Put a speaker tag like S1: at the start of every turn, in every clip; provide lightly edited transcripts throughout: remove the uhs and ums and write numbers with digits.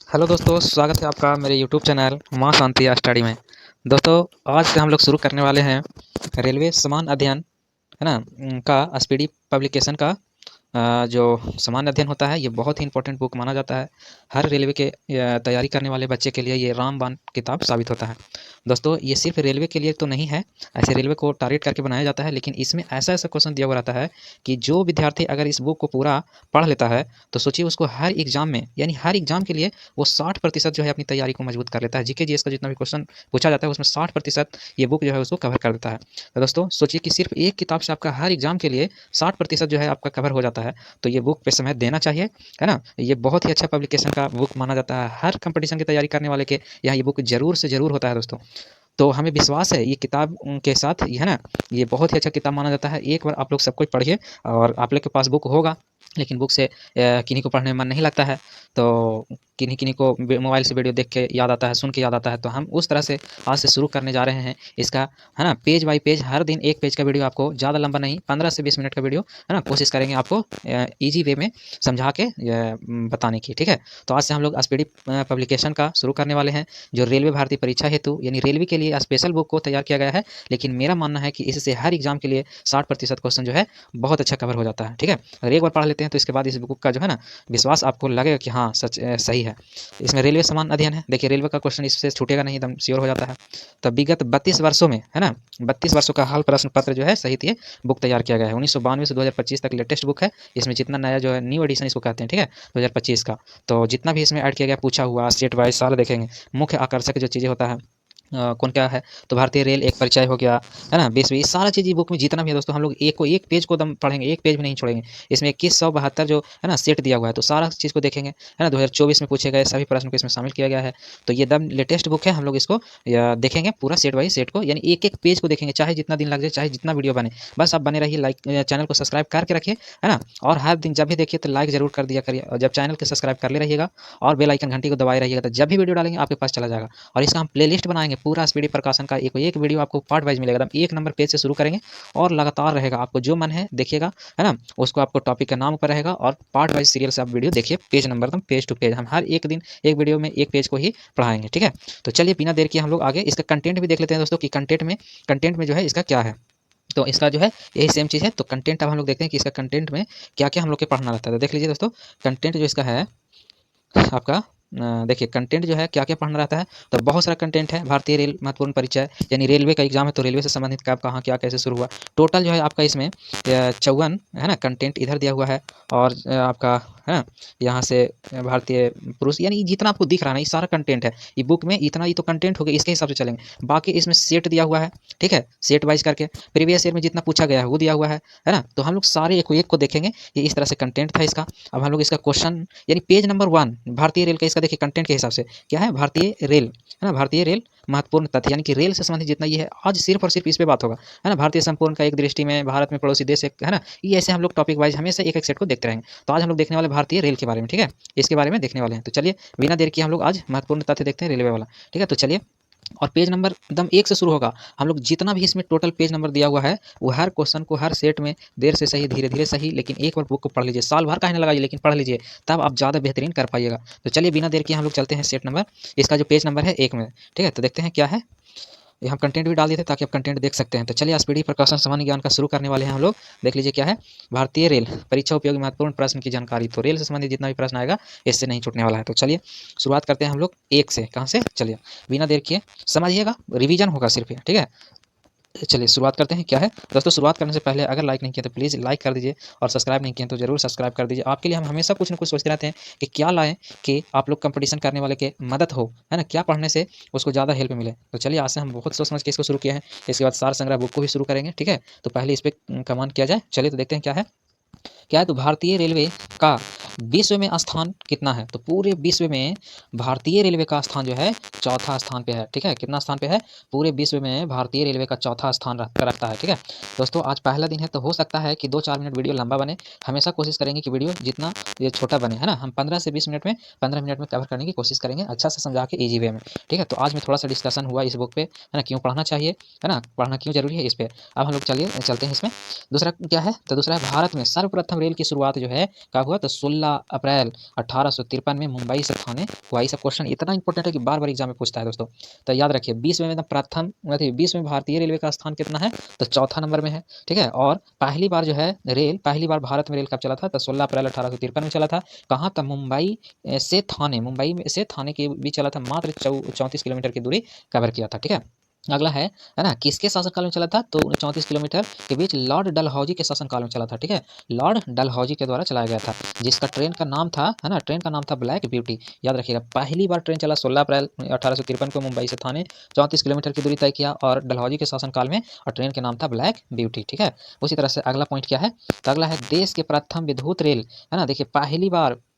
S1: Hello दोस्तों, स्वागत है आपका मेरे यूट्यूब चैनल माँ शांति स्टडी में। दोस्तों, आज से हम लोग शुरू करने वाले हैं रेलवे समान अध्ययन, है ना, का स्पीडी पब्लिकेशन का जो सामान्य अध्ययन होता है, ये बहुत ही इंपॉर्टेंट बुक माना जाता है। हर रेलवे के तैयारी करने वाले बच्चे के लिए ये रामबाण किताब साबित होता है। दोस्तों, ये सिर्फ रेलवे के लिए तो नहीं है, ऐसे रेलवे को टारगेट करके बनाया जाता है, लेकिन इसमें ऐसा ऐसा क्वेश्चन दिया हुआ रहता है कि जो विद्यार्थी अगर इस बुक को पूरा पढ़ लेता है तो सोचिए उसको हर एग्जाम में, यानी हर एग्जाम के लिए वो 60% जो है अपनी तैयारी को मजबूत कर लेता है। जीके जीएस का जितना भी क्वेश्चन पूछा जाता है उसमें 60% ये बुक जो है उसको कवर कर देता है। तो दोस्तों सोचिए कि सिर्फ एक किताब से आपका हर एग्जाम के लिए 60% जो है आपका कवर हो जाता है। तो ये बुक पे समय देना चाहिए, है ना। ये बहुत ही अच्छा पब्लिकेशन का बुक माना जाता है। हर कंपटीशन की तैयारी करने वाले के यहाँ ये बुक जरूर से जरूर होता है दोस्तों। तो हमें विश्वास है ये किताब के साथ, ये है ना, ये बहुत ही अच्छा किताब माना जाता है। एक बार आप लोग सब कुछ पढ़िए, और आप लोग के पास बुक होगा, लेकिन बुक से किन्हीं को पढ़ने में मन नहीं लगता है, तो किन्हीं किन्हीं को मोबाइल से वीडियो देख के याद आता है, सुन के याद आता है। तो हम उस तरह से आज से शुरू करने जा रहे हैं इसका, है ना, पेज बाय पेज। हर दिन एक पेज का वीडियो, आपको ज़्यादा लंबा नहीं, 15 से 20 मिनट का वीडियो, है ना, कोशिश करेंगे आपको ईजी वे में समझा के बताने की, ठीक है। तो आज से हम लोग स्पीडी पब्लिकेशन का शुरू करने वाले हैं, जो रेलवे भर्ती परीक्षा हेतु यानी रेलवे के लिए स्पेशल बुक को तैयार किया गया है। लेकिन मेरा मानना है कि इससे हर एग्जाम के लिए 60% क्वेश्चन जो है बहुत अच्छा कवर हो जाता है, ठीक है। अगर एक बार पढ़ लेते हैं तो इसके बाद इस बुक का जो है ना विश्वास आपको लगेगा कि हाँ सच सही है। इसमें रेलवे समान अध्ययन है। देखिए, रेलवे का क्वेश्चन इससे छूटेगा नहीं, एकदम श्योर हो जाता है। तो विगत 32 वर्षों में, है ना, 32 वर्षों का हाल प्रश्न पत्र जो है सहित ये बुक तैयार किया गया है। 1992 से 2025 तक लेटेस्ट बुक है। इसमें जितना नया जो है न्यू एडिशन इसको कहते हैं, ठीक है, 2025 का। तो जितना भी इसमें ऐड किया गया, पूछा हुआ, स्टेट वाइज साल देखेंगे, मुख्य आकर्षक जो चीज़ें होता है कौन क्या है, तो भारतीय रेल एक परिचय हो गया, है ना, 20 सारा चीज़ बुक में जितना भी है दोस्तों, हम लोग एक पेज को दम पढ़ेंगे, एक पेज भी नहीं छोड़ेंगे। इसमें 2172 जो है ना सेट दिया हुआ है, तो सारा चीज़ को देखेंगे, है ना। 2024 में पूछे गए सभी प्रश्न को इसमें शामिल किया गया है। तो ये एकदम लेटेस्ट बुक है। हम लोग इसको देखेंगे पूरा सेट बाई सेट को, यानी एक एक पेज को देखेंगे, चाहे जितना दिन लग जाए, चाहे जितना वीडियो बने। बस आप बने रहिए, लाइक चैनल को सब्सक्राइब करके रखिए, है ना। और हर दिन जब भी देखिए तो लाइक जरूर कर दिया करिए, और जब चैनल को सब्सक्राइब कर ले रहिएगा और बेल आइकन घंटी को दबाए रहिएगा, तो जब भी वीडियो डालेंगे आपके पास चला जाएगा। और इसका हम प्लेलिस्ट बनाएंगे, पूरा स्पीडी प्रकाशन का एक एक वीडियो आपको पार्ट वाइज मिलेगा। एकदम 1 नंबर पेज से शुरू करेंगे और लगातार रहेगा, आपको जो मन है देखिएगा, है ना। उसको आपको टॉपिक का नाम ऊपर रहेगा और पार्ट वाइज सीरियल से आप वीडियो देखिए, पेज नंबर एकदम पेज टू पेज। हम हर एक दिन एक वीडियो में एक पेज को ही पढ़ाएंगे, ठीक है। तो चलिए बिना देर किए हम लोग आगे इसका कंटेंट भी देख लेते हैं दोस्तों, कि कंटेंट में जो है इसका क्या है। तो इसका जो है यही सेम चीज़ है। तो कंटेंट अब हम लोग देखते हैं कि इसका कंटेंट में क्या क्या हम लोग के पढ़ना रहता है। तो देख लीजिए दोस्तों, कंटेंट जो इसका है आपका, देखिए कंटेंट जो है क्या क्या पढ़ना रहता है। तो बहुत सारा कंटेंट है। भारतीय रेल महत्वपूर्ण परिचय, यानी रेलवे का एग्जाम है तो रेलवे से संबंधित कब कहाँ क्या कैसे शुरू हुआ। टोटल जो है आपका इसमें 54, है ना, कंटेंट इधर दिया हुआ है। और आपका, है ना, यहाँ से भारतीय पुरुष, यानी जितना आपको दिख रहा है ना ये सारा कंटेंट है। ये बुक में इतना ही तो कंटेंट हो गया, इसके हिसाब से चलेंगे। बाकी इसमें सेट दिया हुआ है, ठीक है, सेट वाइज करके प्रीवियस ईयर में जितना पूछा गया है वो दिया हुआ है ना। तो हम लोग सारे एक को देखेंगे। ये इस तरह से कंटेंट था इसका। अब हम लोग इसका क्वेश्चन, यानी पेज नंबर 1 भारतीय रेल का, इसका देखिए कंटेंट के हिसाब से क्या है, भारतीय रेल, है ना, भारतीय रेल महत्वपूर्ण तथ्य, यानी कि रेल से संबंधित जितना ये है आज सिर्फ और सिर्फ इस पे बात होगा, है ना। भारतीय संपूर्ण का एक दृष्टि में, भारत में पड़ोसी देश है ना। ये ऐसे हम लोग टॉपिक वाइज हमेशा एक एक सेट को देखते रहेंगे। तो आज हम लोग देखने वाले भारतीय रेल के बारे में, ठीक है, इसके बारे में देखने वाले हैं। तो चलिए बिना देर किए हम लोग आज महत्वपूर्ण तथ्य देखते हैं रेलवे वाला, ठीक है। तो चलिए, और पेज नंबर एकदम 1 से शुरू होगा। हम लोग जितना भी इसमें टोटल पेज नंबर दिया हुआ है वो हर क्वेश्चन को हर सेट में देर से सही, धीरे धीरे सही, लेकिन एक बार बुक को पढ़ लीजिए। साल भर का ना लगाइए, लेकिन पढ़ लीजिए, तब आप ज़्यादा बेहतरीन कर पाइएगा। तो चलिए बिना देर के हम लोग चलते हैं सेट नंबर, इसका जो पेज नंबर है 1 में, ठीक है। तो देखते हैं क्या है। ये हम कंटेंट भी डाल दिए थे ताकि आप कंटेंट देख सकते हैं। तो चलिए स्पीडी प्रकाशन सामान्य ज्ञान का शुरू करने वाले हैं हम लोग। देख लीजिए क्या है, भारतीय रेल परीक्षा उपयोगी महत्वपूर्ण प्रश्न की जानकारी। तो रेल से संबंधित जितना भी प्रश्न आएगा इससे नहीं छूटने वाला है। तो चलिए शुरुआत करते हैं हम लोग 1 से। कहाँ से, चलिए बिना देर किए समझिएगा, रिवीजन होगा सिर्फ ये, ठीक है। चलिए शुरुआत करते हैं क्या है दोस्तों। शुरुआत करने से पहले अगर लाइक नहीं किया तो प्लीज़ लाइक कर दीजिए, और सब्सक्राइब नहीं किए तो जरूर सब्सक्राइब कर दीजिए। आपके लिए हम हमेशा कुछ ना कुछ सोचते रहते हैं कि क्या लाएं कि आप लोग कंपटीशन करने वाले के मदद हो, है ना, क्या पढ़ने से उसको ज़्यादा हेल्प मिले। तो चलिए आज से हम बहुत सोच समझ के इसको शुरू किया है। इसके बाद सार संग्रह बुक को भी शुरू करेंगे, ठीक है। तो पहले इस पर कमांड किया जाए। चलिए तो देखते हैं क्या है। क्या है, तो भारतीय रेलवे का विश्व में स्थान कितना है। तो पूरे विश्व में भारतीय रेलवे का स्थान जो है चौथा स्थान पे है, ठीक है। कितना स्थान पे है, पूरे विश्व में भारतीय रेलवे का चौथा स्थान रखता है, ठीक है। दोस्तों आज पहला दिन है तो हो सकता है कि 2-4 मिनट वीडियो लंबा बने। हमेशा कोशिश करेंगे कि वीडियो जितना ये छोटा बने, है ना। हम 15 से 20 मिनट में, 15 मिनट में कवर करने की कोशिश करेंगे, अच्छा से समझा के ईजी वे में, ठीक है। तो आज में थोड़ा सा डिस्कशन हुआ इस बुक पे, है ना, क्यों पढ़ना चाहिए, है ना, पढ़ना क्यों जरूरी है इस पर। अब हम लोग चलिए चलते हैं इसमें। दूसरा क्या है, तो दूसरा है भारत में सर्वप्रथम रेल की शुरुआत जो है कब हुआ, तो 16 अप्रैल 1853 में मुंबई से थाने हुआ। ये सब क्वेश्चन इतना इंपॉर्टेंट है कि बार बार एग्जाम में पूछता है दोस्तों। तो याद रखिए 20वें में प्रथम 20वें भारतीय रेलवे का स्थान कितना है, तो चौथा नंबर में है, ठीक है। और पहली बार जो है रेल, पहली बार भारत में रेल कब चला था, तो 16 अप्रैल 1853 में चला था। कहाँ था, मुंबई से थाने, मुंबई से थाने के बीच चला था, मात्र 34 किलोमीटर की दूरी कवर किया था, ठीक है। अगला है ना, किसके शासनकाल में चला था, तो 34 किलोमीटर के बीच लॉर्ड डलहौजी के शासनकाल में चला था, ठीक है। लॉर्ड डलहौजी के द्वारा चलाया गया था, जिसका ट्रेन का नाम था, है ना, ट्रेन का नाम था ब्लैक ब्यूटी। याद रखिएगा, पहली बार ट्रेन चला 16 अप्रैल 1853 को मुंबई से थाने, 34 किलोमीटर की दूरी तय किया और डलहौजी के शासनकाल में, और ट्रेन के नाम था ब्लैक ब्यूटी, ठीक है। उसी तरह से अगला पॉइंट क्या है, तो अगला है देश के प्रथम विद्युत रेल, है ना। देखिए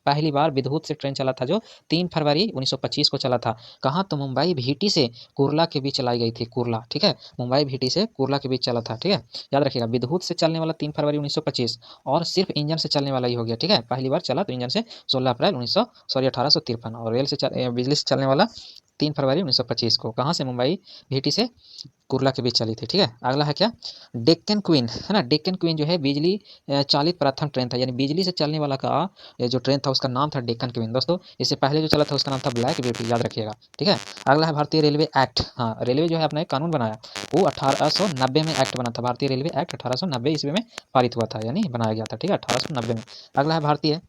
S1: पहली बार विद्युत से ट्रेन चला था, जो 3 फरवरी 1925 को चला था। कहाँ, तो मुंबई भीटी से कुर्ला के बीच चलाई गई थी, कुर्ला, ठीक है। मुंबई भीटी से कुर्ला के बीच चला था, ठीक है। याद रखिएगा, विद्युत से चलने वाला 3 फरवरी 1925, और सिर्फ इंजन से चलने वाला ही हो गया, ठीक है। पहली बार चला तो इंजन से 16 अप्रैल 1853, और रेल से बिजली से चलने वाला 3 फरवरी 1925 को, कहाँ से, मुंबई भीटी से कुर्ला के बीच चली थी, ठीक है। अगला है क्या, डेक्कन क्वीन, है ना। डेक्कन क्वीन जो है बिजली चालित प्रथम ट्रेन था, यानी बिजली से चलने वाला का जो ट्रेन था उसका नाम था डेक्कन क्वीन दोस्तों। इससे पहले जो चला था उसका नाम था ब्लैक ब्यूटी, याद रखिएगा, ठीक है। अगला है भारतीय रेलवे एक्ट। हाँ, रेलवे जो है अपना एक कानून बनाया, वो 1890 में एक्ट बना था, भारतीय रेलवे एक्ट 1890 ईस्वी में पारित हुआ था, यानी बनाया गया था, ठीक है, 1890 में। अगला है भारतीय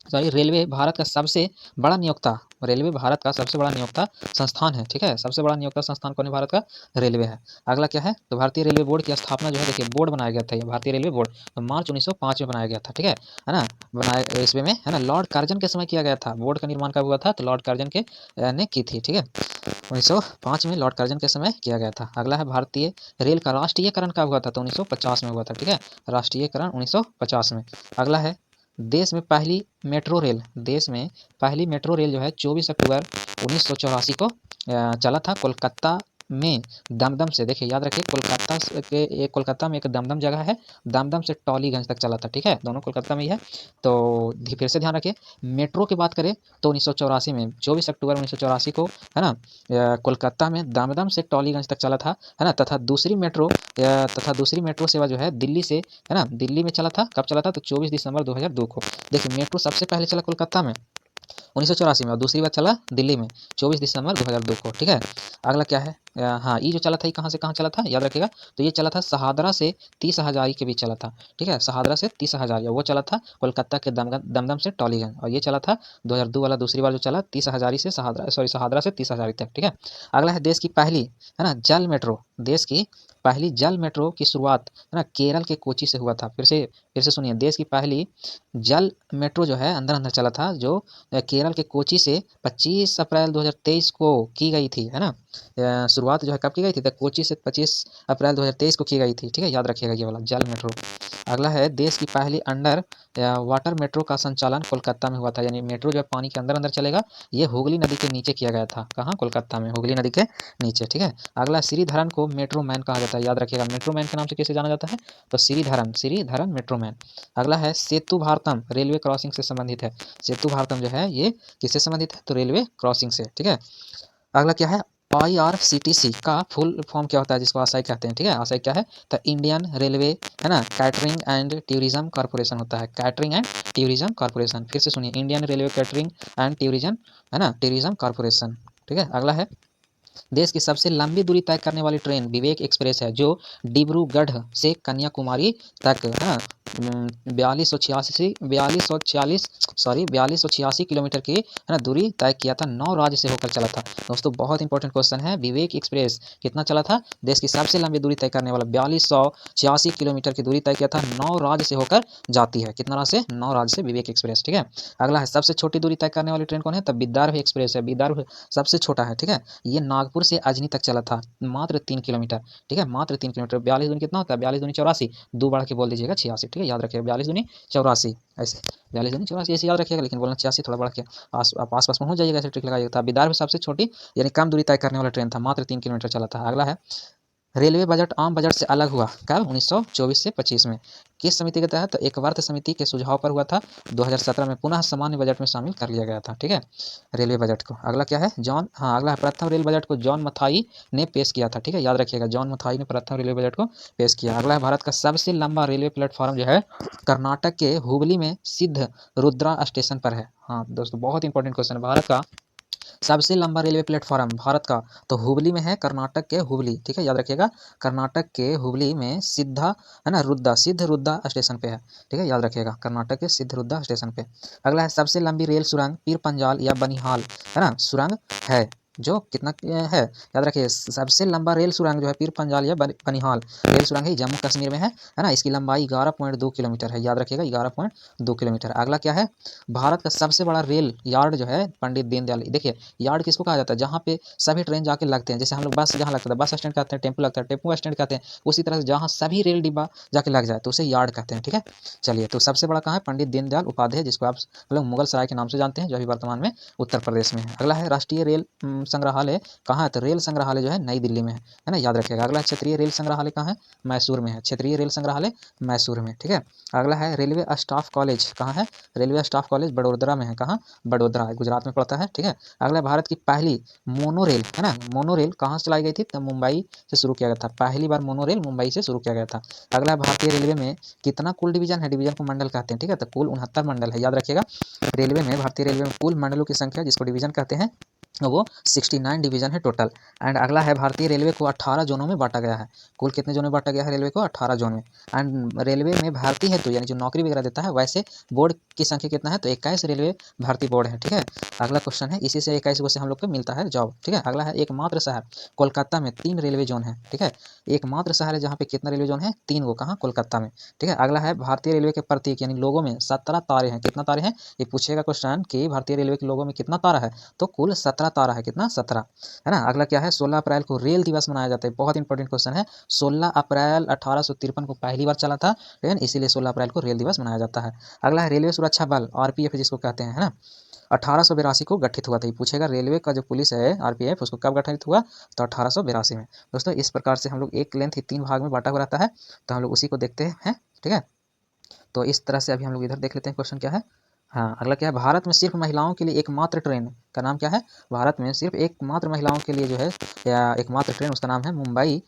S1: सॉरी रेलवे भारत का सबसे बड़ा नियोक्ता, रेलवे भारत का सबसे बड़ा नियोक्ता संस्थान है, ठीक है। सबसे बड़ा नियोक्ता संस्थान कौन है, भारत का, रेलवे है। अगला क्या है, तो भारतीय रेलवे बोर्ड की स्थापना जो है, देखिए बोर्ड बनाया गया था, ये भारतीय रेलवे बोर्ड तो मार्च 1905 में बनाया गया था, ठीक है ना। बनाया ईस्वी में, है ना, लॉर्ड कार्जन के समय किया गया था। बोर्ड का निर्माण कब हुआ था, तो लॉर्ड कार्जन के ने की थी, ठीक है। 1905 में लॉर्ड कार्जन के समय किया गया था। अगला है भारतीय रेल का राष्ट्रीयकरण कब हुआ था, तो 1950 में हुआ था, ठीक है। राष्ट्रीयकरण 1950 में। अगला है देश में पहली मेट्रो रेल, देश में पहली मेट्रो रेल जो है 24 अक्टूबर 1984 को चला था, कोलकाता में दमदम से, देखिए याद रखिए, कोलकाता में एक दमदम जगह है, दमदम से टॉलीगंज तक चला था, ठीक है। दोनों कोलकाता में ही है, तो फिर से ध्यान रखिए। मेट्रो की बात करें तो 1984 में 24 अक्टूबर 1984 को, है ना, कोलकाता में दमदम से टॉलीगंज तक चला था, है ना। तथा दूसरी मेट्रो सेवा जो है दिल्ली से, है ना, दिल्ली में चला था, कब चला था, तो 24 दिसंबर 2002 को। देखिए मेट्रो सबसे पहले चला कोलकाता में 1984 में, और दूसरी बार चला दिल्ली में 24 दिसंबर 2002 को, ठीक है। अगला क्या है, हाँ, ये जो चला था ये कहाँ से कहाँ चला था, याद रखिएगा, तो ये चला था शहादरा से 30 हजारी के बीच चला था, ठीक है। शहादरा से 30 हजारी, वो चला था कोलकाता के दमदम से टॉलीगंज, और ये चला था 2002 वाला, दूसरी बार जो चला 30 हजारी से शहादरा से 30 हजारी तक, ठीक है। अगला है देश की पहली, है ना, जल मेट्रो, देश की पहली जल मेट्रो की शुरुआत, है ना, केरल के कोची से हुआ था। फिर से सुनिए, देश की पहली जल मेट्रो जो है अंदर अंदर चला था, जो केरल के कोची से 25 अप्रैल 2023 को की गई थी, है ना। शुरुआत जो है कब की गई थी, तो कोची से 25 अप्रैल 2023 को की गई थी, ठीक है। याद रखिएगा ये वाला जल मेट्रो। अगला है देश की पहली अंडर वाटर मेट्रो का संचालन कोलकाता में हुआ था, यानी मेट्रो जो है पानी के अंदर अंदर चलेगा, ये हुगली नदी के नीचे किया गया था। कहाँ, कोलकाता में, हुगली नदी के नीचे, ठीक है। अगला श्रीधरन को मेट्रो मैन कहा जाता है, याद रखिएगा, मेट्रो मैन के नाम से किसे जाना जाता है, तो श्रीधरन मेट्रो मैन। अगला है सेतु भारतम, रेलवे क्रॉसिंग से संबंधित है। सेतु भारतम जो है ये किससे संबंधित है, तो रेलवे क्रॉसिंग से, ठीक है। अगला क्या है, IRCTC का फुल फॉर्म क्या होता है, जिसको आशय कहते हैं, ठीक है। आशय क्या है, तो इंडियन रेलवे, है ना, कैटरिंग एंड टूरिज्म कॉर्पोरेशन होता है, कैटरिंग एंड टूरिज्म कॉर्पोरेशन। फिर से सुनिए, Indian railway catering and tourism, है ना, टूरिज्म कॉर्पोरेशन, ठीक है। अगला है देश की सबसे लंबी दूरी तय करने वाली ट्रेन विवेक एक्सप्रेस है, जो डिब्रूगढ़ से कन्याकुमारी तक, है ना, 4286 किलोमीटर की, है ना, दूरी तय किया था, 9 राज्य से होकर चला था दोस्तों। बहुत इंपॉर्टेंट क्वेश्चन है, विवेक एक्सप्रेस कितना चला था, देश की सबसे लंबी दूरी तय करने वाला 4286 किलोमीटर की दूरी तय किया था, 9 राज्य से होकर जाती है, कितना राज्य से, 9 राज्य से विवेक एक्सप्रेस, ठीक है। अगला है सबसे छोटी दूरी तय करने वाली ट्रेन कौन है, तब विदर्भ एक्सप्रेस है, विदर्भ सबसे छोटा है, ठीक है। ये नागपुर से अजनी तक चला था, मात्र 3 किलोमीटर, ठीक है, मात्र 3 किलोमीटर। 42 दूनी कितना होता है, 42 दूनी 84, दो बढ़ के बोल दीजिएगा 86, ठीक है। याद रखिएगा 42 दूनी 84, ऐसे 42 दूनी 84 ऐसे याद रखिएगा, लेकिन बोलना 86 थोड़ा बढ़ के आप आस पास पहुंच जाइएगा, ऐसे ट्रिक लगाइएगा। था विदर्भ सबसे छोटी यानी कम दूरी तय करने वाला ट्रेन था, मात्र 3 किलोमीटर चला था। अगला है रेलवे बजट आम बजट से अलग हुआ कब? 1924 से 25 में। किस समिति के तहत? तो एक वर्थ समिति के सुझाव पर हुआ था। 2017 में पुनः सामान्य बजट में शामिल कर लिया गया था। ठीक है, रेलवे बजट को। अगला क्या है? अगला है प्रथम रेल बजट को जॉन मथाई ने पेश किया था। ठीक है, याद रखिएगा, जॉन मथाई ने प्रथम रेलवे बजट को पेश किया। अगला है भारत का सबसे लंबा रेलवे प्लेटफॉर्म जो है कर्नाटक के हुबली में सिद्ध रुद्रा स्टेशन पर है। हाँ दोस्तों, बहुत इंपॉर्टेंट क्वेश्चन है। भारत का सबसे लंबा रेलवे प्लेटफॉर्म भारत का तो हुबली में है, कर्नाटक के हुबली। ठीक है, याद रखिएगा, कर्नाटक के हुबली में सिद्ध रुद्दा स्टेशन पे है। ठीक है, याद रखिएगा, कर्नाटक के सिद्ध रुद्दा स्टेशन पे। अगला है सबसे लंबी रेल सुरंग पीर पंजाल या बनिहाल सुरंग है, जो कितना है? याद रखिए, सबसे लंबा रेल सुरंग जो है पीर पंजाल या बनिहाल रेल सुरंग है, जम्मू कश्मीर में है ना। इसकी लंबाई 11.2 किलोमीटर है। याद रखिएगा, 11.2 किलोमीटर। अगला क्या है? भारत का सबसे बड़ा रेल यार्ड जो है पंडित दीनदयाल। देखिए, यार्ड किसको कहा जाता है? जहाँ पे सभी ट्रेन जाके लगते हैं। जैसे हम लोग बस जहाँ लगता है बस स्टैंड कहते हैं, टेम्पो लगता है टेम्पो स्टैंड कहते हैं। उसी तरह से जहाँ सभी रेल डिब्बा जाके लग जाए तो उसे यार्ड कहते हैं। ठीक है, चलिए, तो सबसे बड़ा कहाँ है? पंडित दीनदयाल उपाध्याय, जिसको आप लोग मुगल सराय के नाम से जानते हैं, जो अभी वर्तमान में उत्तर प्रदेश में है। अगला है राष्ट्रीय रेल संग्रहालय कहाँ है? तो रेल संग्रहालय जो है नई दिल्ली में है ना, याद रखिएगा। अगला क्षेत्रीय रेल संग्रहालय कहाँ है? मैसूर में है। क्षेत्रीय रेल संग्रहालय मैसूर में। ठीक है, अगला है रेलवे स्टाफ कॉलेज कहाँ है? रेलवे स्टाफ कॉलेज बड़ोदरा में है। कहाँ? बड़ोदरा, गुजरात में पड़ता है। ठीक है, अगला भारत की पहली मोनोरेल है ना, मोनोरेल कहाँ से चलाई गई थी? तो मुंबई से शुरू किया गया था। पहली बार मोनोरेल मुंबई से शुरू किया गया था। अगला भारतीय रेलवे में कितना कुल डिवीजन है? डिवीजन को मंडल कहते हैं। ठीक है, तो कुल 69 मंडल है। याद रखिएगा, रेलवे में, भारतीय रेलवे में कुल मंडलों की संख्या जिसको डिवीजन कहते हैं वो 69 डिवीजन है टोटल। एंड अगला है भारतीय रेलवे को 18 जोनों में बांटा गया है। कुल कितने जोन में बांटा गया है रेलवे को? 18 जोन में। एंड रेलवे में भर्ती है तो यानी जो नौकरी वगैरह देता है, वैसे बोर्ड की संख्या कितना है? तो 21 रेलवे भर्ती बोर्ड है। ठीक है, अगला क्वेश्चन है, इसी से 21 से हम लोग को मिलता है जॉब। ठीक है, अगला है एकमात्र शहर कोलकाता में 3 रेलवे जोन है। ठीक है, एकमात्र शहर है जहाँ पे कितना रेलवे जोन है? 3 गो। कहाँ? कोलकाता में। ठीक है, अगला है भारतीय रेलवे के प्रतीक यानी लोगों में 17 तारे हैं। कितना तारे हैं? ये पूछेगा क्वेश्चन कि भारतीय रेलवे के लोगों में कितना तारा है, तो कुल 17 तारा है। कितना? 17 है ना। अगला क्या है? 16 अप्रैल को रेल दिवस मनाया जाता है। बहुत इंपॉर्टेंट क्वेश्चन है। 16 अप्रैल 1853 को पहली बार चला था ट्रेन, इसीलिए 16 अप्रैल को रेल दिवस मनाया जाता है। अगला है रेलवे सुरक्षा बल, आरपीएफ जिसको कहते हैं, है ना, 1882 को गठित हुआ था। ये पूछेगा रेलवे का जो पुलिस है आरपीएफ, उसको कब गठित हुआ? तो 1882 में। दोस्तों, इस प्रकार से हम लोग एक लेंथ ही 3 भाग में बांटा हुआ रहता है, तो हम लोग उसी को देखते हैं। ठीक है, तो इस तरह से अभी हम लोग इधर देख लेते हैं क्वेश्चन क्या है। हाँ, अगला क्या है? भारत में सिर्फ महिलाओं के लिए एकमात्र ट्रेन का नाम क्या है? भारत में सिर्फ एकमात्र महिलाओं के लिए जो है या एकमात्र ट्रेन, उसका नाम है मुंबई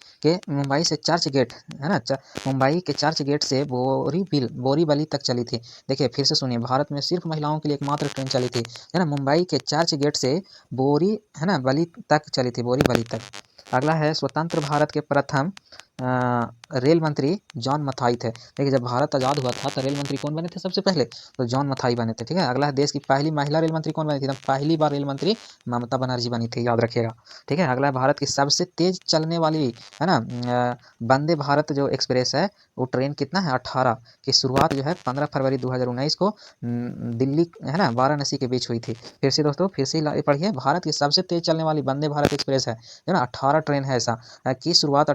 S1: से चर्च गेट, है ना, मुंबई के चर्च गेट से बोरीवली तक चली थी। देखिए फिर से सुनिए, भारत में सिर्फ महिलाओं के लिए एकमात्र ट्रेन चली थी, है ना, मुंबई के चर्च गेट से बली तक चली थी, बोरीवली तक। अगला है स्वतंत्र भारत के प्रथम रेल मंत्री जॉन मथाई थे। देखिए, जब भारत आज़ाद हुआ था तो रेल मंत्री कौन बने थे सबसे पहले? तो जॉन मथाई बने थे। ठीक है, अगला है देश की पहली महिला रेल मंत्री कौन बनी थी? पहली बार रेल मंत्री ममता बनर्जी बनी थी, याद रखिएगा। ठीक है, अगला है भारत की सबसे तेज चलने वाली, है ना, वंदे भारत जो एक्सप्रेस है, वो ट्रेन कितना है? 18 की शुरुआत जो है 15 फरवरी 2019 को दिल्ली, है ना, वाराणसी के बीच हुई थी। फिर से दोस्तों, फिर से पढ़िए, भारत की सबसे तेज चलने वाली वंदे भारत एक्सप्रेस है ना, 18 ट्रेन है ऐसा, की शुरुआत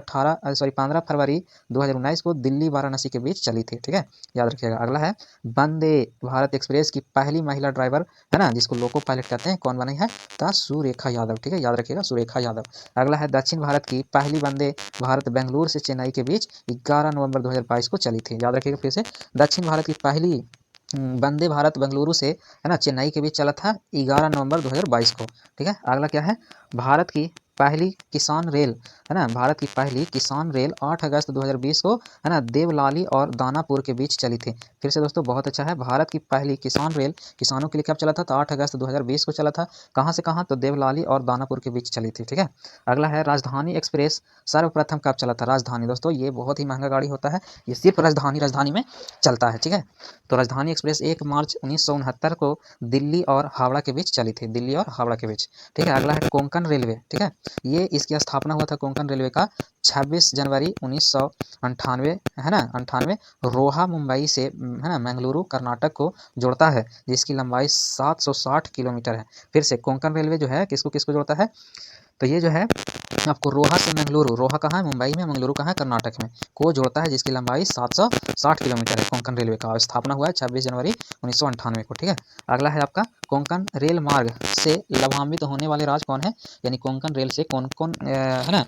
S1: 15 फरवरी 2019 को दिल्ली वाराणसी के बीच चली थी। ठीक है, याद रखिएगा। अगला है वंदे भारत एक्सप्रेस की पहली महिला ड्राइवर, है ना, जिसको लोको पायलट कहते हैं, कौन बनी है? तो सुरेखा यादव। ठीक है, याद रखिएगा, सुरेखा यादव। अगला है दक्षिण भारत की पहली वंदे भारत बेंगलुरु से चेन्नई के बीच 11 नवंबर 2022 को चली थी। याद रखिएगा फिर से, दक्षिण भारत की पहली वंदे भारत बेंगलुरु से, है ना, चेन्नई के बीच चला था 11 नवंबर 2022 को। ठीक है, अगला क्या है? भारत की पहली किसान रेल, है ना, भारत की पहली किसान रेल 8 अगस्त 2020 को, है ना, देवलाली और दानापुर के बीच चली थी। फिर से दोस्तों, बहुत अच्छा है, भारत की पहली किसान रेल किसानों के लिए कब चला था? तो 8 अगस्त 2020 को चला था। कहाँ से कहाँ? तो देवलाली और दानापुर के बीच चली थी। ठीक है, अगला है राजधानी एक्सप्रेस सर्वप्रथम कब चला था? राजधानी, दोस्तों ये बहुत ही महंगा गाड़ी होता है, ये सिर्फ राजधानी में चलता है। ठीक है, तो राजधानी एक्सप्रेस 1 मार्च 1969 को दिल्ली और हावड़ा के बीच चली थी, दिल्ली और हावड़ा के बीच। ठीक है, अगला है कोंकण रेलवे। ठीक है, ये इसकी स्थापना हुआ था कोंकण रेलवे का 26 जनवरी 1998, है ना, 98, रोहा मुंबई से, है ना, मंगलुरु कर्नाटक को जोड़ता है, जिसकी लंबाई 760 किलोमीटर है। फिर से कोंकण रेलवे जो है किसको किसको जोड़ता है? तो ये जो है आपको रोहा से मंगलुरु, रोहा कहाँ है? मुंबई में, मंगलुरु कहाँ है? कर्नाटक में, को जोड़ता है, जिसकी लंबाई 760 किलोमीटर है। कोंकण रेलवे का स्थापना हुआ है 26 जनवरी 1998 को। ठीक है, अगला है आपका कोंकण रेल मार्ग से लाभान्वित होने वाले राज्य कौन है? यानी कोंकण रेल से कौन कौन है ना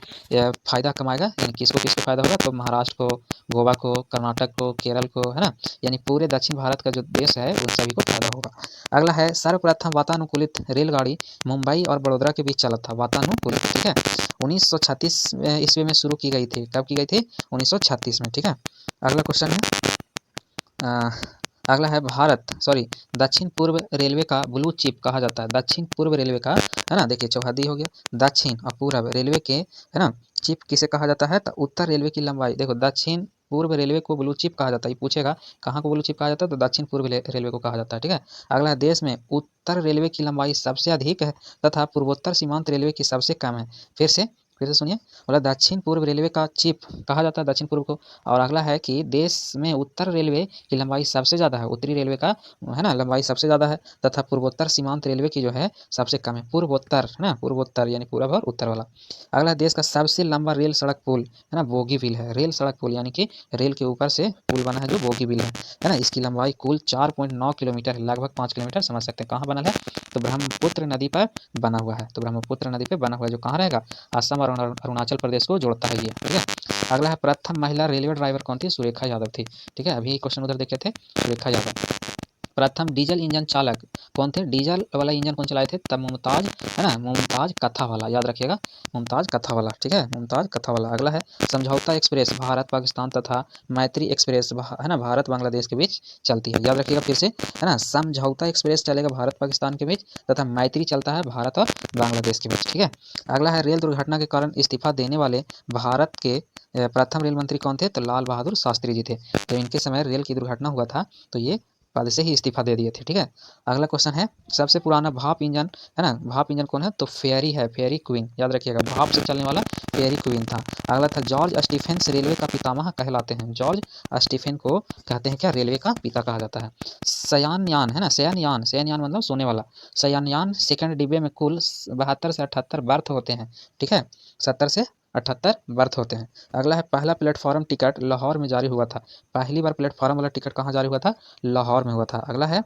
S1: फायदा कमाएगा, यानी किसको किसको फायदा होगा? तो महाराष्ट्र को, गोवा को, कर्नाटक को, केरल को, है ना, यानी पूरे दक्षिण भारत का जो देश है उन सभी को फायदा होगा। अगला है सर्वप्रथम वातानुकूलित रेलगाड़ी मुंबई और बड़ौदा के बीच चला था, वातानुकूलित। ठीक है, 1936 ईस्वी में शुरू की गई थी। कब की गई थी? 1936 में। ठीक है, अगला क्वेश्चन है अगला है दक्षिण पूर्व रेलवे का ब्लू चिप कहा जाता है। दक्षिण पूर्व रेलवे का, है ना, देखिए चौहद्दी हो गया। दक्षिण और पूर्व रेलवे के, है ना, चिप किसे कहा जाता है? तो उत्तर रेलवे की लंबाई, देखो दक्षिण पूर्व रेलवे को ब्लू चिप कहा जाता है। ये पूछेगा कहाँ को ब्लू चिप कहा जाता है, तो दक्षिण पूर्व रेलवे को कहा जाता है। ठीक है, अगला है देश में उत्तर रेलवे की लंबाई सबसे अधिक है तथा पूर्वोत्तर सीमांत रेलवे की सबसे कम है। फिर से सुनिए, बोला दक्षिण पूर्व रेलवे का चिप कहा जाता है दक्षिण पूर्व को। और अगला है कि देश में उत्तर रेलवे की लंबाई सबसे ज़्यादा है, उत्तरी रेलवे का, है ना, लंबाई सबसे ज़्यादा है तथा पूर्वोत्तर सीमांत रेलवे की जो है सबसे कम है। पूर्वोत्तर, है ना, पूर्वोत्तर यानी पूर्व और उत्तर वाला। अगला देश का सबसे लंबा रेल सड़क पुल, है ना, बोगीबिल है। रेल सड़क पुल यानी कि रेल के ऊपर से पुल बना है जो बोगीबिल है ना, इसकी लंबाई कुल 4.9 किलोमीटर है, लगभग 5 किलोमीटर समझ सकते हैं। कहाँ बना है? तो ब्रह्मपुत्र नदी पर बना हुआ है। तो ब्रह्मपुत्र नदी पर बना हुआ है, जो कहाँ रहेगा? असम और अरुणाचल प्रदेश को जोड़ता है ये। ठीक है, अगला है प्रथम महिला रेलवे ड्राइवर कौन थी? सुरेखा यादव थी। ठीक है, अभी क्वेश्चन उधर देखे थे, सुरेखा यादव। प्रथम डीजल इंजन चालक कौन थे? डीजल वाला इंजन कौन चलाए थे? तब मुमताज, है ना, मुमताज कथा वाला, याद रखिएगा, मुमताज कथा वाला। ठीक है, मुमताज कथा वाला। अगला है समझौता एक्सप्रेस भारत पाकिस्तान तथा मैत्री एक्सप्रेस, है ना, भारत बांग्लादेश के बीच चलती है। याद रखिएगा फिर से, है ना, समझौता एक्सप्रेस चलेगा भारत पाकिस्तान के बीच तथा मैत्री चलता है भारत और बांग्लादेश के बीच। ठीक है, अगला है रेल दुर्घटना के कारण इस्तीफा देने वाले भारत के प्रथम रेल मंत्री कौन थे? तो लाल बहादुर शास्त्री जी थे। तो इनके समय रेल की दुर्घटना हुआ था, तो ये पद से ही इस्तीफा दे दिए थे। ठीक है, अगला क्वेश्चन है सबसे पुराना भाप इंजन, है ना, भाप इंजन कौन है? तो फेयरी है, फेयरी क्वीन, याद रखिएगा, भाप से चलने वाला फेयरी क्वीन था। अगला था जॉर्ज स्टीफेंस रेलवे का पितामह कहलाते हैं। जॉर्ज स्टीफेन को कहते हैं क्या? रेलवे का पिता कहा जाता है। शयानयान, है ना, शयनयान, शयनयान मतलब सोने वाला। शयनयान सेकंड डिब्बे में कुल 72 से 78 बर्थ होते हैं। ठीक है, 70 से 78 बर्थ होते हैं। अगला है पहला प्लेटफॉर्म टिकट लाहौर में जारी हुआ था। पहली बार प्लेटफॉर्म वाला टिकट कहाँ जारी हुआ था? लाहौर में हुआ था। अगला है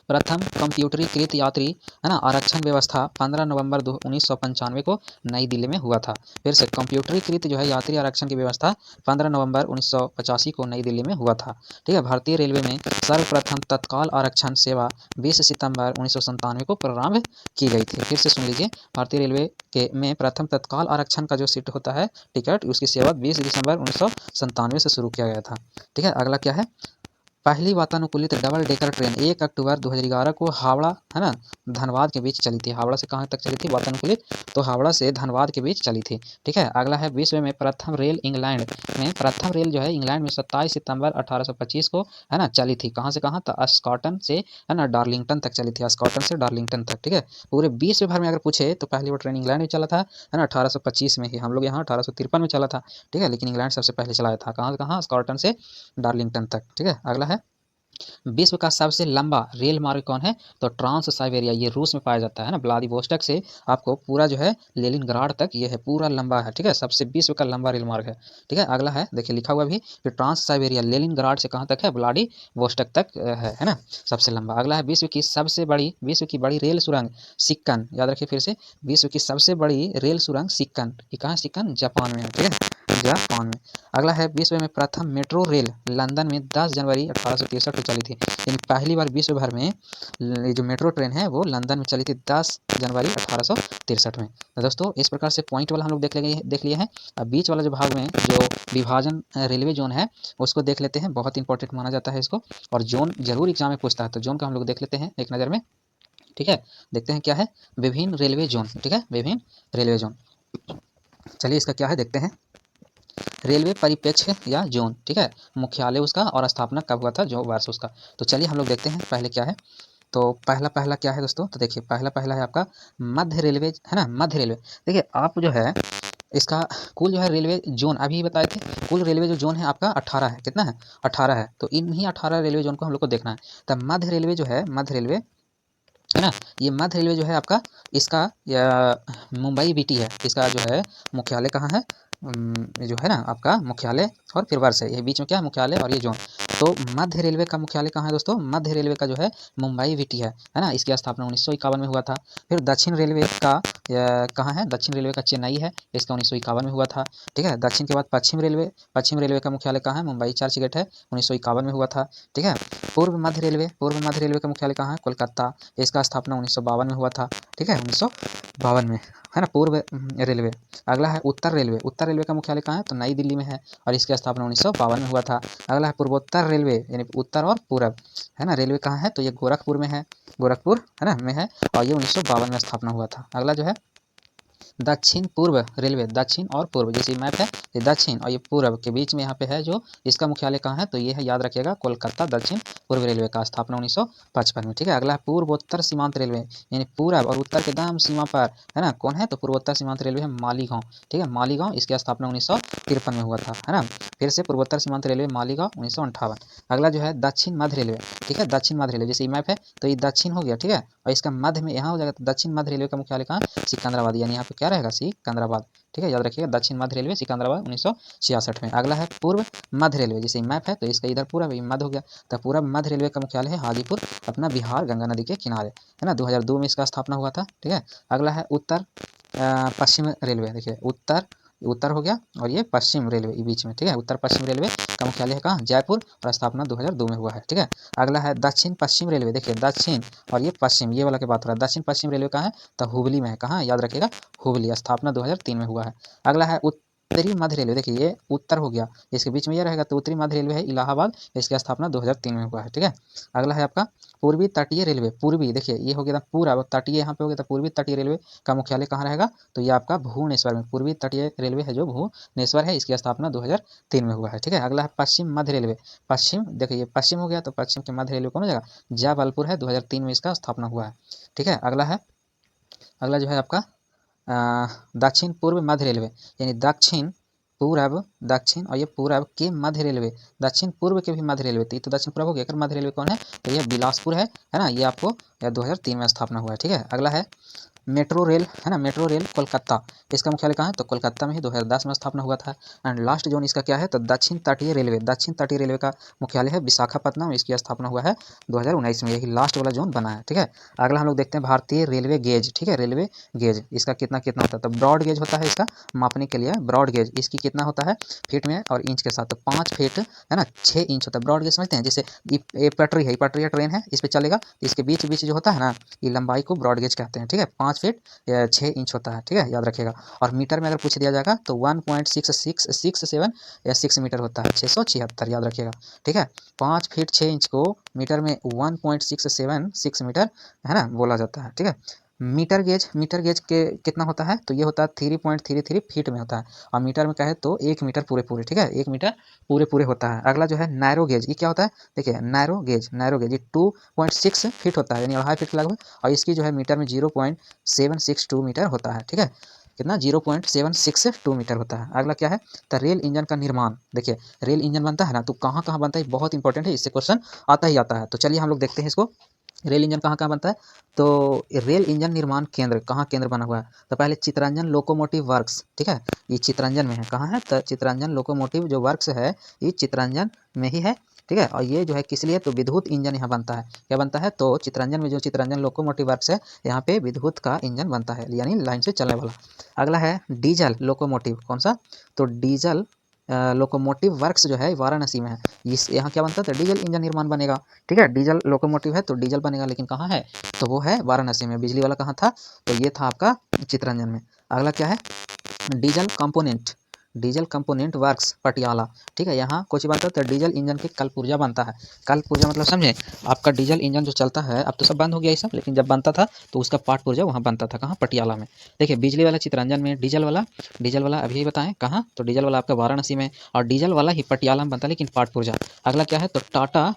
S1: प्रथम कंप्यूटरीकृत यात्री, है ना, आरक्षण व्यवस्था 15 नवंबर 1995 को नई दिल्ली में हुआ था। फिर से कंप्यूटरीकृत जो है यात्री आरक्षण की व्यवस्था 15 नवंबर 1985 को नई दिल्ली में हुआ था। ठीक है, भारतीय रेलवे में सर्वप्रथम तत्काल आरक्षण सेवा 20 सितंबर 1997 को प्रारंभ की गई थी। फिर से सुन लीजिए, भारतीय रेलवे के में प्रथम तत्काल आरक्षण का जो सीट होता है टिकट, उसकी सेवा 20 दिसंबर 1997 से शुरू किया गया था। ठीक है, अगला क्या है? पहली वातानुकूलित डबल डेकर ट्रेन 1 अक्टूबर 2011 को हावड़ा, है ना, धनबाद के बीच चली थी। हावड़ा से कहाँ तक चली थी वातानुकूलित? तो हावड़ा से धनबाद के बीच चली थी। ठीक है, अगला है विश्व में प्रथम रेल इंग्लैंड में, प्रथम रेल जो है इंग्लैंड में 27 सितंबर 1825 को, है ना, चली थी। कहाँ से कहाँ? तो स्कॉटन से, है ना, डार्लिंगटन तक चली थी, स्कॉटन से डार्लिंगटन तक। ठीक है, पूरे विश्व भर में अगर पूछे तो पहली बार ट्रेन इंग्लैंड में चला था, है ना, 1825 में ही। हम लोग यहाँ 1853 में चला था। ठीक है, लेकिन इंग्लैंड सबसे पहले चलाया था। कहाँ से कहाँ? स्कॉटन से डार्लिंगटन तक। ठीक है, अगला है विश्व का सबसे लंबा रेल मार्ग कौन है? तो ट्रांस साइबेरिया, ये रूस में पाया जाता है ना, व्लादिवोस्टॉक से आपको पूरा जो है लेनिनग्राड तक ये है, पूरा लंबा है। ठीक है, सबसे विश्व का लंबा रेल मार्ग है। ठीक है, अगला है, देखिए लिखा हुआ भी कि ट्रांस साइबेरिया लेनिनग्राड से कहाँ तक है? व्लादिवोस्टॉक तक है ना, सबसे लंबा। अगला है विश्व की बड़ी रेल सुरंग सिक्कन, याद रखिए फिर से, विश्व की सबसे बड़ी रेल सुरंग सिक्कन, ये कहाँ? सिक्कन जापान में है। ठीक है, जापान में। अगला है विश्व में प्रथम मेट्रो रेल लंदन में 10 जनवरी 1863 को चली थी। यानी पहली बार विश्व भर में ये जो मेट्रो ट्रेन है वो लंदन में चली थी 10 जनवरी 1863 में। तो दोस्तों इस प्रकार से पॉइंट वाला हम लोग देख लिए हैं। अब बीच वाला जो भाग में जो विभाजन रेलवे जोन है उसको देख लेते हैं, बहुत इंपॉर्टेंट माना जाता है इसको, और जोन जरूर एग्जाम में पूछता है, तो जोन का हम लोग देख लेते हैं एक नज़र में। ठीक है, देखते हैं क्या है विभिन्न रेलवे जोन। ठीक है, विभिन्न रेलवे जोन, चलिए इसका क्या है देखते हैं। रेलवे परिप्रेक्ष्य या जोन, ठीक है, मुख्यालय उसका और स्थापना कब हुआ था, जो वर्ष उसका। तो चलिए हम लोग देखते हैं पहले क्या है। तो पहला क्या है दोस्तों? तो देखिए पहला है आपका मध्य रेलवे, है ना, मध्य रेलवे। देखिए आप जो है इसका कुल जो है रेलवे जोन अभी बताए थे, कुल रेलवे जो जोन है आपका 18 है। कितना है? 18 है। तो इन्हीं 18 रेलवे जोन को हम लोग को देखना है। तब मध्य रेलवे जो है, मध्य रेलवे है ना। ये मध्य रेलवे जो है आपका, इसका मुंबई बीटी है, इसका जो है मुख्यालय कहाँ है, ये जो है ना आपका मुख्यालय और फिर वर्ष है, ये बीच में क्या है मुख्यालय और ये जोन। तो मध्य रेलवे का मुख्यालय कहाँ है दोस्तों, मध्य रेलवे का जो है मुंबई बीटी है ना। इसकी स्थापना 1951 में हुआ था। फिर दक्षिण रेलवे का कहाँ है, दक्षिण रेलवे का चेन्नई है, इसका 1951 में हुआ था। ठीक है, दक्षिण के बाद पश्चिम रेलवे का मुख्यालय कहाँ है, मुंबई चर्चगेट है, 1951 में हुआ था। ठीक है, पूर्व मध्य रेलवे का मुख्यालय कहाँ है, कोलकाता, इसका स्थापना 1952 में हुआ था। ठीक है, 1952 में, है ना, पूर्व रेलवे। अगला है उत्तर रेलवे का मुख्यालय कहाँ है, तो नई दिल्ली में है और इसकी स्थापना 1952 में हुआ था। अगला है पूर्वोत्तर रेलवे, यानी उत्तर और पूरब, है ना, रेलवे कहाँ है, तो ये गोरखपुर में है, गोरखपुर है ना में है, और ये 1952 में स्थापना हुआ था। अगला जो है दक्षिण पूर्व रेलवे, दक्षिण और पूर्व, जैसे मैप है ये दक्षिण और ये पूर्व के बीच में यहाँ पे है, जो इसका मुख्यालय कहाँ है, तो ये है, याद रखिएगा, कोलकाता। दक्षिण पूर्व रेलवे का स्थापना 1955 में। ठीक है, अगला है पूर्वोत्तर सीमांत रेलवे, यानी पूरब और उत्तर के दाम सीमा पर, है ना, कौन है, तो पूर्वोत्तर सीमांत रेलवे है मालीगांव। ठीक है, मालीगांव, इसकी स्थापना 1953 में हुआ था, है ना। फिर से पूर्वोत्तर सीमांत रेलवे मालीगांव 1958। अगला जो है दक्षिण मध्य रेलवे। ठीक है, दक्षिण मध्य रेलवे, जैसे मैप है तो ये दक्षिण हो गया। ठीक है, और इसका मध्य में यहाँ हो जाएगा, तो दक्षिण मध्य रेलवे का मुख्यालय कहाँ, सिकंदराबाद, यानी यहाँ पे क्या रहेगा, सिकंदराबाद। ठीक है, याद रखिएगा, दक्षिण मध्य रेलवे सिकंदराबाद 1966 में। अगला है पूर्व मध्य रेलवे, जैसे मैप है तो इसका इधर पूरा मध्य हो गया, तो पूर्व मध्य रेलवे का मुख्यालय है हाजीपुर, अपना बिहार, गंगा नदी के किनारे, है ना, 2002 में इसका स्थापना हुआ था। ठीक है, अगला है उत्तर पश्चिम रेलवे, देखिए उत्तर, उत्तर हो गया और ये पश्चिम रेलवे बीच में। ठीक है, उत्तर पश्चिम रेलवे का मुख्यालय है कहाँ, जयपुर, और स्थापना 2002 में हुआ है। ठीक है, अगला है दक्षिण पश्चिम रेलवे, देखिए दक्षिण और ये पश्चिम, ये वाला की बात हो रहा है, दक्षिण पश्चिम रेलवे कहाँ है, तो हुबली में है, कहाँ, याद रखिएगा, हुबली, स्थापना 2003 में हुआ है। अगला है उत्तरी मध्य रेलवे, देखिए ये उत्तर हो गया, इसके बीच में ये रहेगा, तो उत्तरी मध्य रेलवे है इलाहाबाद, इसकी स्थापना 2003 में हुआ है। ठीक है, अगला है आपका पूर्वी तटीय रेलवे, पूर्वी, देखिए ये हो गया पूरा तटीय, यहाँ पे हो गया, तो पूर्वी तटीय रेलवे का मुख्यालय कहाँ रहेगा, तो ये आपका भुवनेश्वर में, पूर्वी तटीय रेलवे है जो भुवनेश्वर है, इसकी स्थापना 2003 में हुआ है। ठीक है, अगला है पश्चिम मध्य रेलवे, पश्चिम, देखिए ये पश्चिम हो गया, तो पश्चिम के मध्य रेलवे कौन हो जाएगा, जबलपुर है, 2003 में इसका स्थापना हुआ है। ठीक है, अगला जो है आपका दक्षिण पूर्व मध्य रेलवे, यानी दक्षिण पूरब, दक्षिण और ये पूरब के मध्य रेलवे, दक्षिण पूर्व के भी मध्य रेलवे, तो ये तो दक्षिण पूर्व हो गया, मध्य रेलवे कौन है, तो ये बिलासपुर है ना, ये आपको 2003 में स्थापना हुआ है। ठीक है, अगला है मेट्रो रेल, है ना, मेट्रो रेल कोलकाता, इसका मुख्यालय कहाँ है, तो कोलकाता में ही 2010 में स्थापना हुआ था। एंड लास्ट जोन इसका क्या है, तो दक्षिण तटीय रेलवे का मुख्यालय है विशाखापट्टनम, इसकी स्थापना हुआ है 2019 में, यही लास्ट वाला जोन बना है। ठीक है, अगला हम लोग देखते हैं भारतीय रेलवे गेज। ठीक है, रेलवे गेज, इसका कितना कितना होता है, तो ब्रॉड गेज होता है, इसका मापने के लिए ब्रॉड गेज, इसकी कितना होता है फीट में और इंच के साथ, तो 5 फीट, है ना, 6 इंच होता है। ब्रॉड गेज समझते हैं, जैसे ये पटरी है, पटरी ट्रेन है, इस पर चलेगा, इसके बीच बीच जो होता है ना, ये लंबाई को ब्रॉड गेज कहते हैं। ठीक है, 5 फीट 6 इंच होता है। ठीक है, याद रखिएगा, और मीटर में अगर पूछ दिया जाएगा तो 1.667 या 6 मीटर होता है, 676, याद रखिएगा। ठीक है, 5 फीट 6 इंच को मीटर में 1.676 मीटर, है ना, बोला जाता है। ठीक है, मीटर गेज के कितना होता है, तो ये होता है 3.33 फीट में होता है, और मीटर में कहे तो 1 मीटर पूरे। ठीक है, 1 मीटर पूरे होता है। अगला जो है नैरो गेज, ये क्या होता है, देखिए नैरो गेज ये 2.6 फीट होता है, यानी 2.5 फीट लगभग, और इसकी जो है मीटर में 0.762 मीटर होता है। ठीक है, कितना, 0.762 मीटर होता है। अगला क्या है, तो रेल इंजन का निर्माण, देखिए रेल इंजन बनता है ना, तो कहाँ कहाँ बनता है, बहुत इंपॉर्टेंट है, इससे क्वेश्चन आता ही आता है। तो चलिए हम लोग देखते हैं इसको, रेल इंजन कहाँ कहाँ बनता है, तो रेल इंजन निर्माण केंद्र, कहाँ केंद्र बना हुआ है, तो पहले चितरंजन लोकोमोटिव वर्क्स। ठीक है, ये चितरंजन में है, कहाँ है, तो चितरंजन लोकोमोटिव जो वर्क्स है ये चितरंजन में ही है। ठीक है, और ये जो है किस लिए, तो विद्युत इंजन यहाँ बनता है, क्या बनता है, तो चितरंजन में जो चितरंजन लोकोमोटिव वर्क्स है यहाँ पे विद्युत का इंजन बनता है, यानी लाइन से चलने वाला। अगला है डीजल लोकोमोटिव, कौन सा, तो डीजल लोकोमोटिव वर्क्स जो है वाराणसी में है, इस यहाँ क्या बनता है, तो डीजल इंजन निर्माण बनेगा। ठीक है, डीजल लोकोमोटिव है तो डीजल बनेगा, लेकिन कहाँ है, तो वो है वाराणसी में। बिजली वाला कहाँ था, तो ये था आपका चितरंजन में। अगला क्या है, डीजल कंपोनेंट वर्क्स पटियाला। ठीक है, यहाँ कुछ बनता है, तो डीजल इंजन के कल पुर्जा बनता है, कल पुर्जा मतलब समझे, आपका डीजल इंजन जो चलता है, अब तो सब बंद हो गया ये सब, लेकिन जब बनता था तो उसका पार्ट पुर्जा वहाँ बनता था, कहाँ, पटियाला में। देखिए बिजली वाला चितरंजन में, डीजल वाला अभी बताएं कहाँ, तो डीजल वाला आपका वाराणसी में, और डीजल वाला ही पटियाला में बनता है, लेकिन पार्ट पुर्जा। अगला क्या है, तो Tata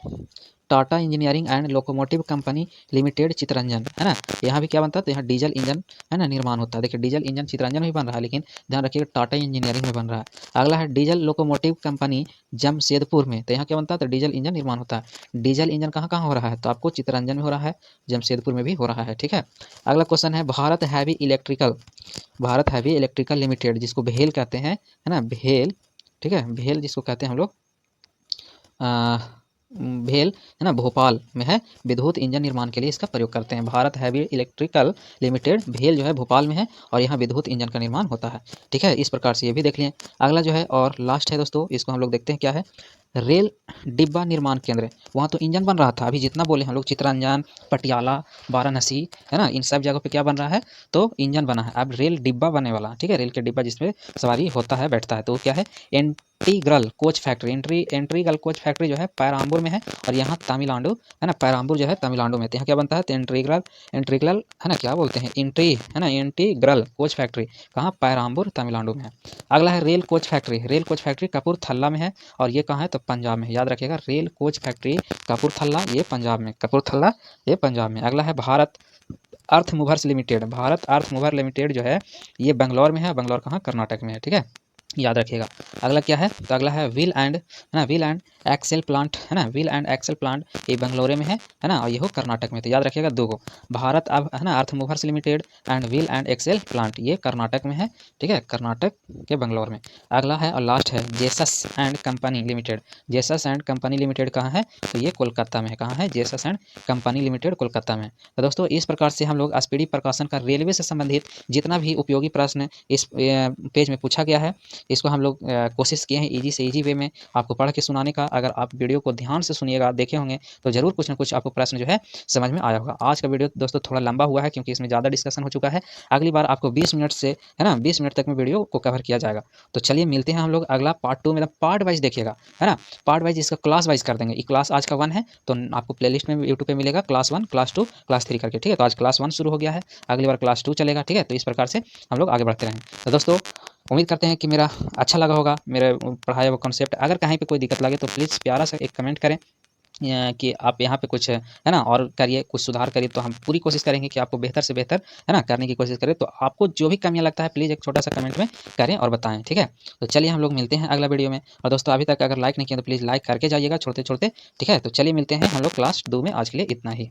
S1: Tata engineering and locomotive company limited Chittaranjan, है ना। यहाँ भी क्या बनता है, तो यहाँ डीजल इंजन, है ना, निर्माण होता है। देखिए डीजल इंजन चितरंजन में बन रहा है, लेकिन ध्यान रखिएगा टाटा इंजीनियरिंग में बन रहा है। अगला है डीजल लोकोमोटिव कंपनी जमशेदपुर में, तो यहाँ क्या बनता है, तो डीजल इंजन निर्माण होता है। डीजल इंजन कहाँ कहाँ हो रहा है, तो आपको चितरंजन में हो रहा है, जमशेदपुर में भी हो रहा है, ठीक है। अगला क्वेश्चन है भारत हैवी इलेक्ट्रिकल लिमिटेड, जिसको भेल कहते हैं, है ना, भेल, ठीक है, भेल जिसको कहते हैं हम लोग, भेल, है ना, भोपाल में है, विद्युत इंजन निर्माण के लिए इसका प्रयोग करते हैं। भारत हैवी इलेक्ट्रिकल लिमिटेड भेल जो है भोपाल में है, और यहाँ विद्युत इंजन का निर्माण होता है, ठीक है। इस प्रकार से ये भी देख लिए। अगला जो है और लास्ट है दोस्तों, इसको हम लोग देखते हैं क्या है, रेल डिब्बा निर्माण केंद्र। वहाँ तो इंजन बन रहा था, अभी जितना बोले हम लोग, चितरंजन, पटियाला, वाराणसी, है ना, इन सब जगह पे क्या बन रहा है, तो इंजन बना है। अब रेल डिब्बा बनने वाला, ठीक है, रेल के डिब्बा जिसमें सवारी होता है, बैठता है, तो क्या है, integral coach factory, integral coach factory जो है पेराम्बूर में है, और यहाँ तमिलनाडु, है ना, पेराम्बूर जो है तमिलनाडु में। तो यहाँ क्या बनता है, तो इंटीग्रल, है ना, क्या बोलते हैं, है ना, इंटीग्रल कोच फैक्ट्री कहाँ, पेराम्बूर तमिलनाडु में है। अगला है रेल कोच फैक्ट्री कपूरथला में है, और ये कहाँ है, तो पंजाब में। याद रखिएगा, रेल कोच फैक्ट्री कपूरथला, ये पंजाब में, कपूरथला ये पंजाब में। अगला है भारत अर्थ मूवर्स लिमिटेड जो है, ये बेंगलोर में है, बेंगलोर कहाँ, कर्नाटक में है, ठीक है, याद रखिएगा। अगला क्या है, तो अगला है व्हील एंड एक्सेल प्लांट, है ना, व्हील एंड एक्सेल प्लांट, ये बेंगलोर में है ना, और ये हो कर्नाटक में। तो याद रखिएगा दो को, भारत अब, है ना, earth movers limited and wheel and axle plant, ये कर्नाटक में है, ठीक है, कर्नाटक के बेंगलोर में। अगला है और लास्ट है जेसस एंड कंपनी लिमिटेड कहाँ है, तो ये कोलकाता में है। कहाँ है, Jesus and company limited Kolkata में। तो दोस्तों इस प्रकार से हम लोग स्पीडी प्रकाशन का रेलवे से संबंधित जितना भी उपयोगी प्रश्न इस पेज में पूछा गया है, इसको हम लोग कोशिश किए हैं ईजी से ईजी वे में आपको पढ़ के सुनाने का। अगर आप वीडियो को ध्यान से सुनिएगा, देखे होंगे, तो जरूर कुछ ना कुछ आपको प्रश्न जो है समझ में आया होगा। आज का वीडियो दोस्तों थोड़ा लंबा हुआ है, क्योंकि इसमें ज़्यादा डिस्कशन हो चुका है। अगली बार आपको 20 मिनट से, है ना, 20 मिनट तक में वीडियो को कवर किया जाएगा। तो चलिए मिलते हैं हम लोग अगला पार्ट 2 में, पार्ट वाइज देखिएगा, है ना, पार्ट वाइज इसका क्लास वाइज कर देंगे। ये क्लास आज का 1 है, तो आपको प्लेलिस्ट में यूट्यूब पे मिलेगा क्लास 1, क्लास 2, क्लास 3 करके, ठीक है। तो आज क्लास 1 शुरू हो गया है, अगली बार क्लास 2 चलेगा, ठीक है। तो इस प्रकार से हम लोग आगे बढ़ते रहेंगे। तो दोस्तों उम्मीद करते हैं कि मेरा अच्छा लगा होगा, मेरे पढ़ाया हुआ कॉन्सेप्ट। अगर कहीं पे कोई दिक्कत लगे तो प्लीज़ प्यारा सा एक कमेंट करें कि आप यहाँ पे कुछ, है ना, और करिए, कुछ सुधार करिए। तो हम पूरी कोशिश करेंगे कि आपको बेहतर से बेहतर, है ना, करने की कोशिश करें। तो आपको जो भी कमियाँ लगता है प्लीज़ एक छोटा सा कमेंट में करें और बताएं, ठीक है। तो चलिए हम लोग मिलते हैं अगला वीडियो में। और दोस्तों अभी तक अगर लाइक नहीं किया तो प्लीज़ लाइक करके जाइएगा, छोड़ते छोड़ते, ठीक है। तो चलिए मिलते हैं हम लोग क्लास 2 में, आज के लिए इतना ही।